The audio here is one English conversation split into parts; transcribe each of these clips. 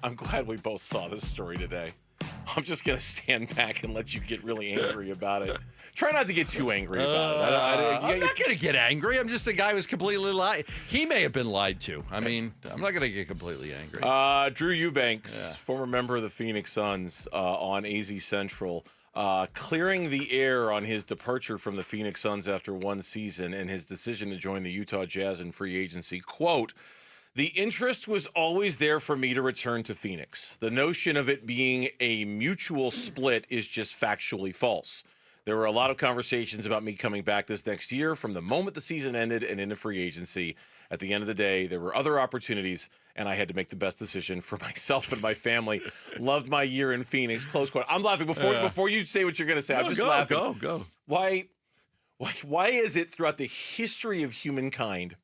I'm glad we both saw this story today. I'm just going to stand back and let you get really angry about it. Try not to get too angry about it. I'm not going to get angry. I'm just a guy who was completely lied. He may have been lied to. I mean, I'm not going to get completely angry. Drew Eubanks, former member of the Phoenix Suns on AZ Central, clearing the air on his departure from the Phoenix Suns after one season and his decision to join the Utah Jazz in free agency. Quote, "The interest was always there for me to return to Phoenix. The notion of it being a mutual split is just factually false. There were a lot of conversations about me coming back this next year from the moment the season ended and into free agency. At the end of the day, there were other opportunities, and I had to make the best decision for myself and my family. Loved my year in Phoenix." Close quote. I'm laughing before you say what you're going to say. I'm just laughing. Go. Why is it throughout the history of humankind,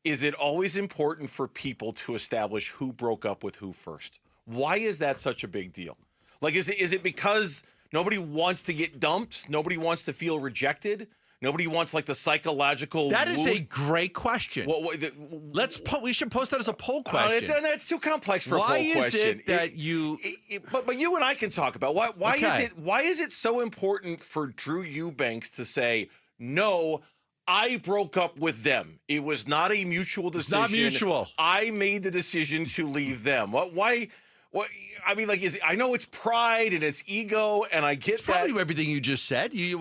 is it always important for people to establish who broke up with who first? Why is that such a big deal? Like, is it because nobody wants to get dumped? Nobody wants to feel rejected? Nobody wants like the psychological. That is a great question. We should post that as a poll question. It's too complex for a poll question. Why is it that you? But you and I can talk about why is it so important for Drew Eubanks to say no? I broke up with them. It was not a mutual decision. It's not mutual. I made the decision to leave them. Why? What? I mean, like, I know it's pride and it's ego, and I get it's probably everything you just said. You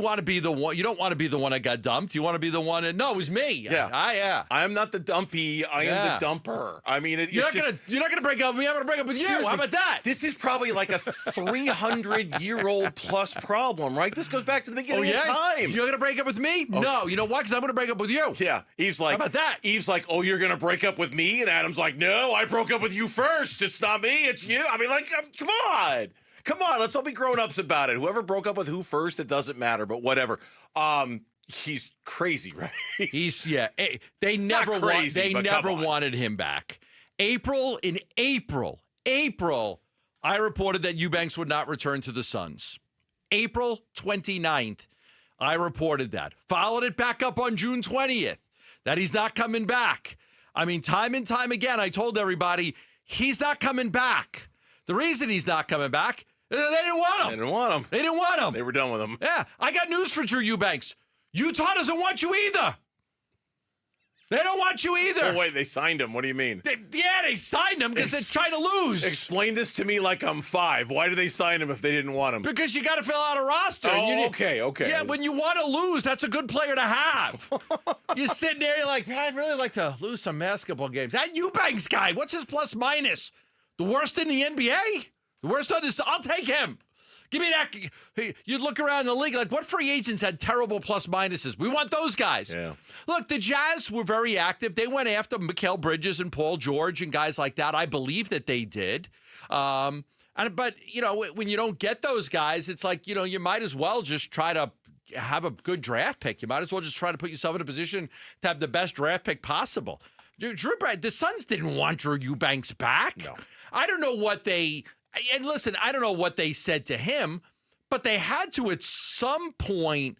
want to be the one. You don't want to be the one that got dumped. You want to be the one that, no, it was me. Yeah. I am not the dumpy. I am the dumper. I mean, you're not gonna break up with me. I'm gonna break up with you. How about that? This is probably like a 300-year-old plus problem, right? This goes back to the beginning of time. You're gonna break up with me? Oh. No. You know why? Because I'm gonna break up with you. Yeah. Eve's like, how about that? Eve's like, oh, you're gonna break up with me, and Adam's like, no, I broke up with you first. It's not me. It's you. I mean, like, come on. Come on, let's all be grown-ups about it. Whoever broke up with who first, it doesn't matter, but whatever. He's crazy, right? They never wanted him back. In April, I reported that Eubanks would not return to the Suns. April 29th, I reported that. Followed it back up on June 20th, that he's not coming back. I mean, time and time again, I told everybody, he's not coming back. The reason he's not coming back, they didn't want him. They didn't want him. They were done with him. Yeah. I got news for Drew Eubanks. Utah doesn't want you either. They don't want you either. Oh, wait, they signed him. What do you mean? They signed him because they're trying to lose. Explain this to me like I'm 5. Why did they sign him if they didn't want him? Because you got to fill out a roster. Oh, okay. Yeah, when you want to lose, that's a good player to have. You're sitting there, you're like, man, I'd really like to lose some basketball games. That Eubanks guy, what's his plus minus? The worst in the NBA? The worst on this? I'll take him. Give me that. You'd look around the league like, what free agents had terrible plus minuses? We want those guys. Yeah. Look, the Jazz were very active. They went after Mikal Bridges and Paul George and guys like that. I believe that they did. But, when you don't get those guys, it's like, you might as well just try to have a good draft pick. You might as well just try to put yourself in a position to have the best draft pick possible. The Suns didn't want Drew Eubanks back. No. I don't know what I don't know what they said to him, but they had to at some point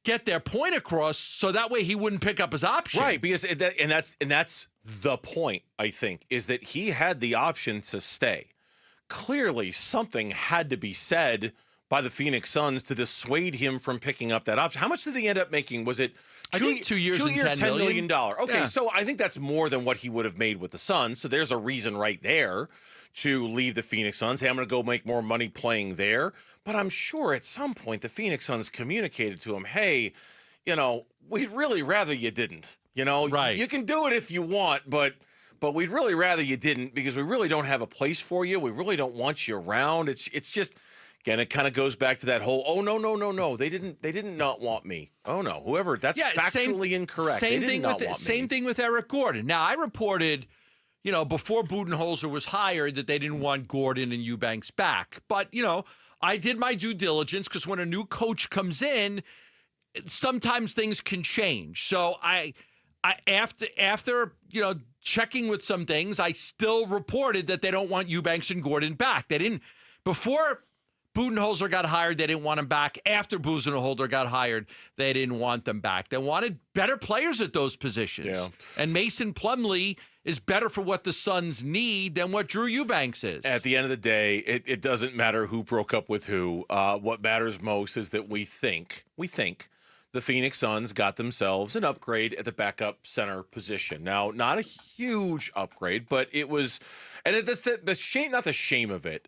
get their point across so that way he wouldn't pick up his option. Right, because that's the point, I think, is that he had the option to stay. Clearly, something had to be said by the Phoenix Suns to dissuade him from picking up that option. How much did he end up making? Was it I think 2 years and $10 million. Okay, yeah. So I think that's more than what he would have made with the Suns. So there's a reason right there to leave the Phoenix Suns. Hey, I'm going to go make more money playing there. But I'm sure at some point the Phoenix Suns communicated to him, hey, we'd really rather you didn't. Right. You can do it if you want, but we'd really rather you didn't because we really don't have a place for you. We really don't want you around. It's just, again, it kind of goes back to that whole, oh, no. They didn't not want me. Oh, no. Whoever, that's factually incorrect. They did not want me. Same thing with Eric Gordon. Now, I reported, before Budenholzer was hired that they didn't want Gordon and Eubanks back. But, I did my due diligence because when a new coach comes in, sometimes things can change. So I after checking with some things, I still reported that they don't want Eubanks and Gordon back. They didn't before Budenholzer got hired, they didn't want him back. After Budenholzer got hired, they didn't want them back. They wanted better players at those positions. Yeah. And Mason Plumlee is better for what the Suns need than what Drew Eubanks is. At the end of the day, it doesn't matter who broke up with who. What matters most is that we think the Phoenix Suns got themselves an upgrade at the backup center position. Now, not a huge upgrade, but it was, and the shame, not the shame of it,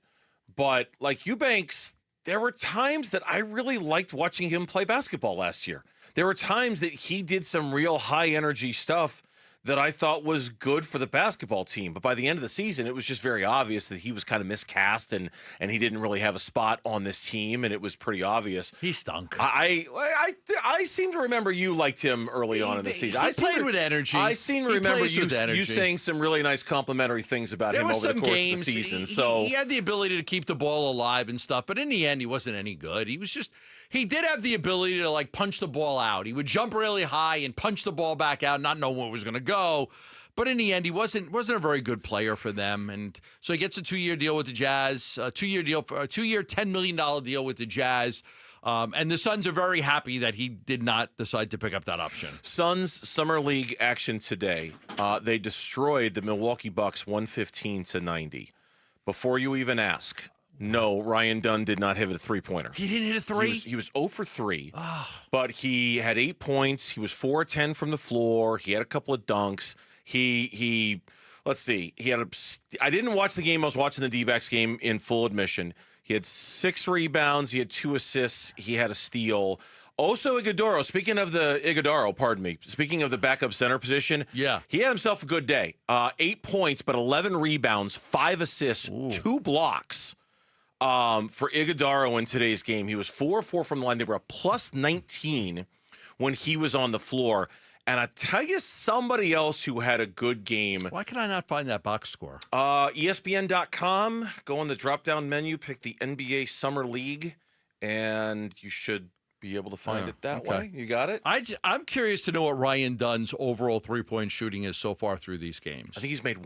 but like Eubanks, there were times that I really liked watching him play basketball last year. There were times that he did some real high energy stuff that I thought was good for the basketball team. But by the end of the season, it was just very obvious that he was kind of miscast and he didn't really have a spot on this team, and it was pretty obvious. He stunk. I seem to remember you liked him early on in the season. He played with energy. I seem to remember you saying some really nice complimentary things about him over the course of the season. So he had the ability to keep the ball alive and stuff, but in the end, he wasn't any good. He did have the ability to like punch the ball out. He would jump really high and punch the ball back out, not know where it was going to go. But in the end, he wasn't a very good player for them, and so he gets a 2-year deal with the Jazz, a 2-year $10 million deal with the Jazz. And the Suns are very happy that he did not decide to pick up that option. Suns Summer League action today. They destroyed the Milwaukee Bucks 115-90. Before you even ask. No, Ryan Dunn did not hit a three-pointer. He didn't hit a three? He was 0 for 3, but he had 8 points. He was 4 of 10 from the floor. He had a couple of dunks. Let's see. I didn't watch the game. I was watching the D-backs game in full admission. He had 6 rebounds. He had 2 assists. He had a steal. Also, Iguodaro, speaking of the backup center position, yeah, he had himself a good day. 8 points, but 11 rebounds, 5 assists, 2 blocks. For Iguodaro in today's game. He was 4-4 from the line. They were a plus 19 when he was on the floor. And I tell you somebody else who had a good game. Why can I not find that box score? ESPN.com. Go on the drop-down menu, pick the NBA Summer League, and you should be able to find it that way. You got it? I'm curious to know what Ryan Dunn's overall three-point shooting is so far through these games. I think he's made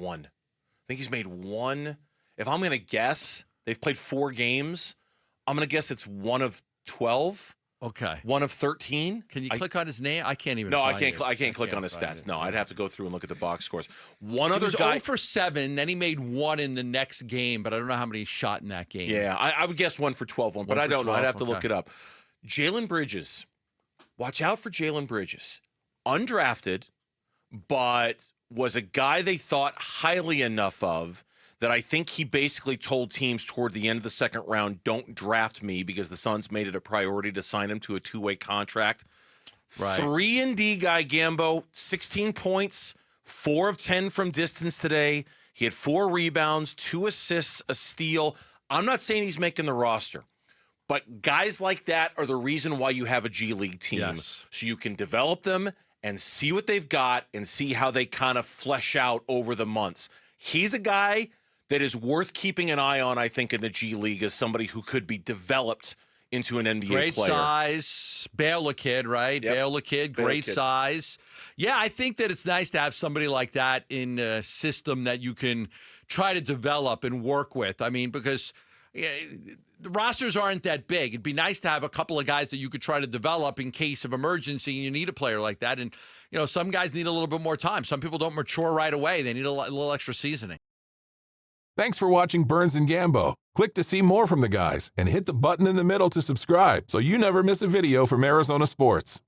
1. If I'm going to guess, they've played 4 games. I'm going to guess it's 1 of 12. Okay. 1 of 13. Can you click on his name? I can't even. No, find I can't click on his stats. No, I'd have to go through and look at the box scores. One other guy. He was 0 for 7. Then he made 1 in the next game, but I don't know how many he shot in that game. Yeah, I would guess 1 for 12, but I don't know. I'd have to look it up. Jalen Bridges. Watch out for Jalen Bridges. Undrafted, but was a guy they thought highly enough of that I think he basically told teams toward the end of the second round, don't draft me, because the Suns made it a priority to sign him to a 2-way contract. Right. 3-and-D guy, Gambo, 16 points, 4 of 10 from distance today. He had 4 rebounds, 2 assists, a steal. I'm not saying he's making the roster, but guys like that are the reason why you have a G League team. Yes. So you can develop them and see what they've got and see how they kind of flesh out over the months. He's a guy that is worth keeping an eye on, I think, in the G League as somebody who could be developed into an NBA great player. Great size, Baylor kid, right? Yep. Baylor kid, great size. Yeah, I think that it's nice to have somebody like that in a system that you can try to develop and work with. I mean, because the rosters aren't that big. It'd be nice to have a couple of guys that you could try to develop in case of emergency, and you need a player like that. And, some guys need a little bit more time. Some people don't mature right away. They need a little extra seasoning. Thanks for watching Burns and Gambo. Click to see more from the guys and hit the button in the middle to subscribe so you never miss a video from Arizona sports.